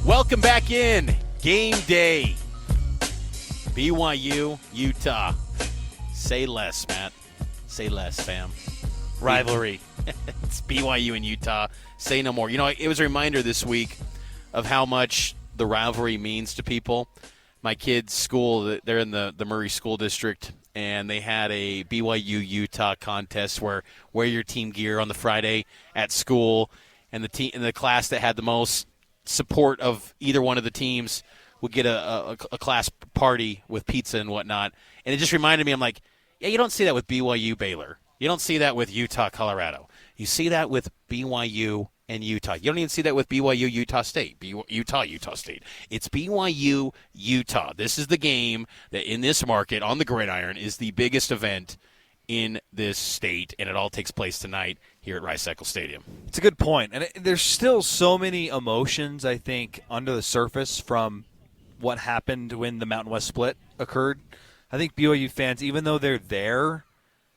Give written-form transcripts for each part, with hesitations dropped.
Welcome back in. Game day. BYU, Utah. Say less, Matt. Say less, fam. Rivalry. It's BYU and Utah. Say no more. You know, it was a reminder this week of how much the rivalry means to people. My kids' school, they're in the Murray School District, and they had a BYU-Utah contest where wear your team gear on the Friday at school, and the class that had the most support of either one of the teams would get a class party with pizza and whatnot. And it just reminded me, I'm like, yeah, you don't see that with BYU Baylor. You don't see that with Utah Colorado. You see that with BYU and Utah. You don't even see that with BYU Utah State. Utah State. It's BYU Utah. This is the game that in this market on the gridiron is the biggest event in this state, and it all takes place tonight here at Rice-Eccles Stadium. It's a good point. And there's still so many emotions, I think, under the surface from what happened when the Mountain West split occurred. I think BYU fans, even though they're there,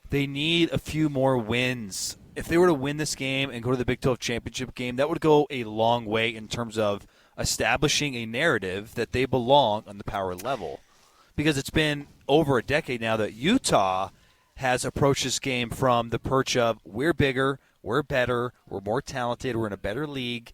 they need a few more wins. If they were to win this game and go to the Big 12 championship game, that would go a long way in terms of establishing a narrative that they belong on the power level. Because it's been over a decade now that Utah has approached this game from the perch of we're bigger, we're better, we're more talented, we're in a better league.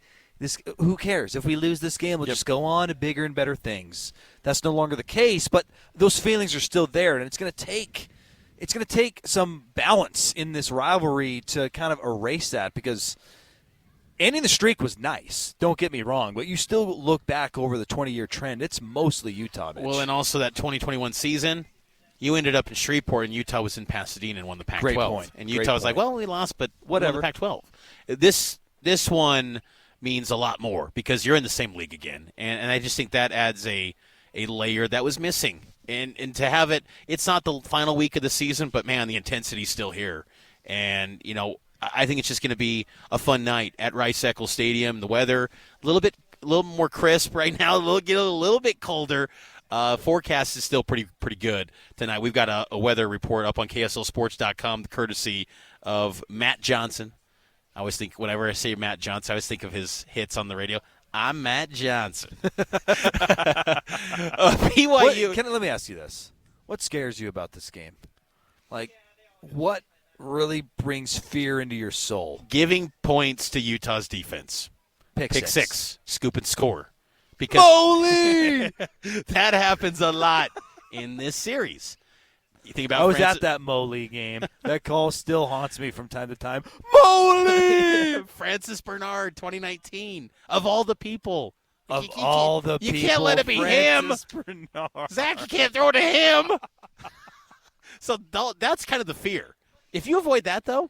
Who cares? If we lose this game, we'll just go on to bigger and better things. That's no longer the case, but those feelings are still there, and it's going to take some balance in this rivalry to kind of erase that, because ending the streak was nice, don't get me wrong, but you still look back over the 20-year trend, it's mostly Utah, Mitch. Well, and also that 2021 season, you ended up in Shreveport, and Utah was in Pasadena and won the Pac-12. Great point. And Utah was like, well, we lost, but whatever. Won the Pac-12. This one means a lot more because you're in the same league again. And I just think that adds a layer that was missing. And to have it's not the final week of the season, but, man, the intensity's still here. And, you know, I think it's just going to be a fun night at Rice-Eccles Stadium. The weather, a little more crisp right now, get a little bit colder. Forecast is still pretty good tonight. We've got a weather report up on KSLSports.com, courtesy of Matt Johnson. I always think, whenever I say Matt Johnson, I always think of his hits on the radio. I'm Matt Johnson. BYU. Let me ask you this. What scares you about this game? Like, what really brings fear into your soul? Giving points to Utah's defense. Pick six. Scoop and score. Because Moley! that happens a lot in this series. You think about I was at that Moley game. That call still haunts me from time to time. Moley! Francis Bernard, 2019. Of all the people. You can't let it be Francis him. Bernard. Zach, you can't throw it to him. So that's kind of the fear. If you avoid that, though,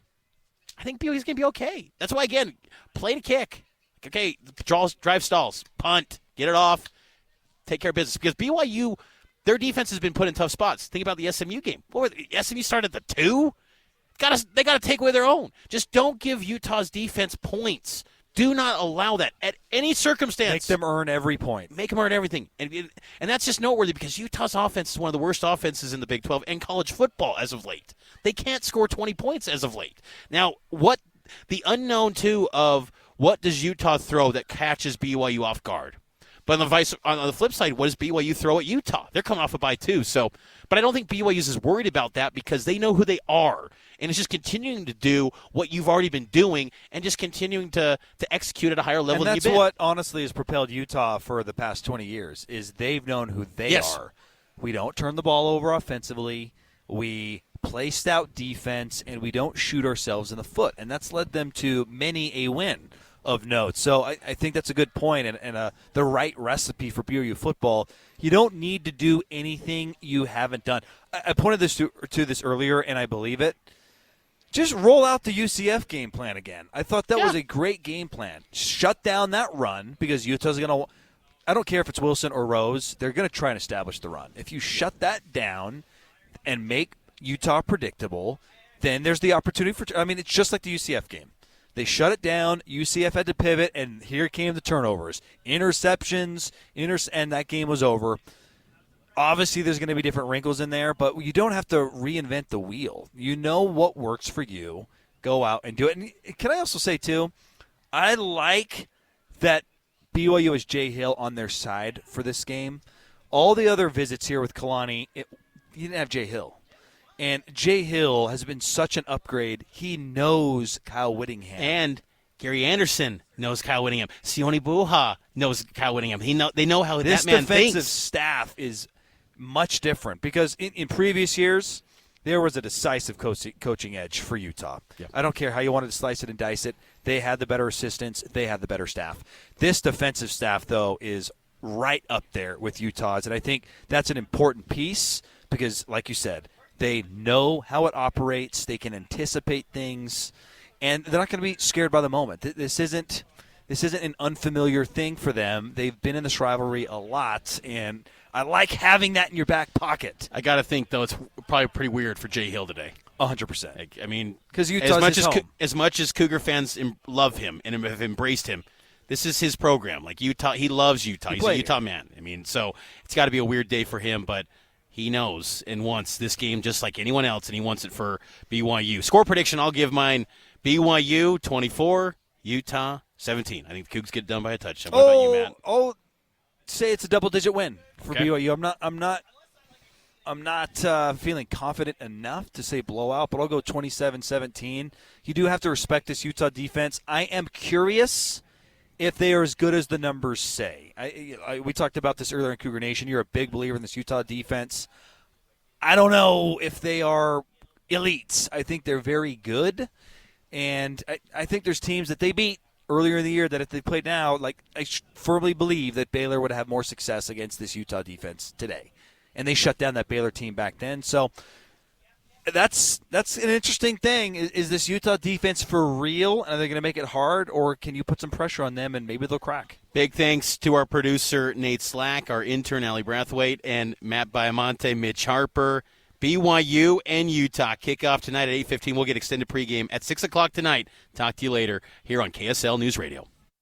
I think BYU's going to be okay. That's why, again, play to kick. Okay, drive stalls, punt, get it off, take care of business. Because BYU, their defense has been put in tough spots. Think about the SMU game. SMU started at the 2? They got to take away their own. Just don't give Utah's defense points. Do not allow that at any circumstance. Make them earn every point. Make them earn everything. And that's just noteworthy because Utah's offense is one of the worst offenses in the Big 12 and college football as of late. They can't score 20 points as of late. Now, what the unknown, too, of what does Utah throw that catches BYU off guard? But on the flip side, what does BYU throw at Utah? They're coming off a bye too. But I don't think BYU is worried about that because they know who they are. And it's just continuing to do what you've already been doing and just continuing to execute at a higher level than you've been. And that's what honestly has propelled Utah for the past 20 years is they've known who they are. We don't turn the ball over offensively. We play stout defense, and we don't shoot ourselves in the foot. And that's led them to many a win of note. So I think that's a good point and the right recipe for BYU football. You don't need to do anything you haven't done. I pointed this to this earlier, and I believe it. Just roll out the UCF game plan again. I thought that was a great game plan. Shut down that run because Utah's going to – I don't care if it's Wilson or Rose. They're going to try and establish the run. If you shut that down and make Utah predictable, then there's the opportunity for – I mean, it's just like the UCF game. They shut it down. UCF had to pivot, and here came the turnovers. Interceptions, and that game was over. Obviously, there's going to be different wrinkles in there, but you don't have to reinvent the wheel. You know what works for you. Go out and do it. And can I also say, too, I like that BYU has Jay Hill on their side for this game. All the other visits here with Kalani, you didn't have Jay Hill. And Jay Hill has been such an upgrade. He knows Kyle Whittingham. And Gary Anderson knows Kyle Whittingham. Sione Buha knows Kyle Whittingham. They know how that man thinks. This defensive staff is much different because in previous years, there was a decisive coaching edge for Utah. Yep. I don't care how you wanted to slice it and dice it. They had the better assistants. They had the better staff. This defensive staff, though, is right up there with Utah's, and I think that's an important piece because, like you said, they know how it operates. They can anticipate things, and they're not going to be scared by the moment. This isn't an unfamiliar thing for them. They've been in this rivalry a lot, and I like having that in your back pocket. I got to think, though, it's probably pretty weird for Jay Hill today. 100%. I mean, because Utah's his home. As much as Cougar fans love him and have embraced him, this is his program. Like Utah, he loves Utah. He's a Utah man. I mean, so it's got to be a weird day for him, but he knows and wants this game just like anyone else, and he wants it for BYU. Score prediction, I'll give mine: BYU 24, Utah 17. I think the Cougs get done by a touchdown. What about you, Matt? Say it's a double-digit win for Okay. BYU. I'm not feeling confident enough to say blowout, but I'll go 27-17. You do have to respect this Utah defense. I am curious if they are as good as the numbers say. We talked about this earlier in Cougar Nation. You're a big believer in this Utah defense. I don't know if they are elites. I think they're very good, and I think there's teams that they beat earlier in the year that if they played now, like I firmly believe that Baylor would have more success against this Utah defense today. And they shut down that Baylor team back then. So that's an interesting thing. Is this Utah defense for real? Are they going to make it hard, or can you put some pressure on them and maybe they'll crack? Big thanks to our producer, Nate Slack, our intern, Allie Brathwaite, and Matt Baiamonte, Mitch Harper. BYU and Utah kickoff tonight at 8:15. We'll get extended pregame at 6 o'clock tonight. Talk to you later here on KSL News Radio.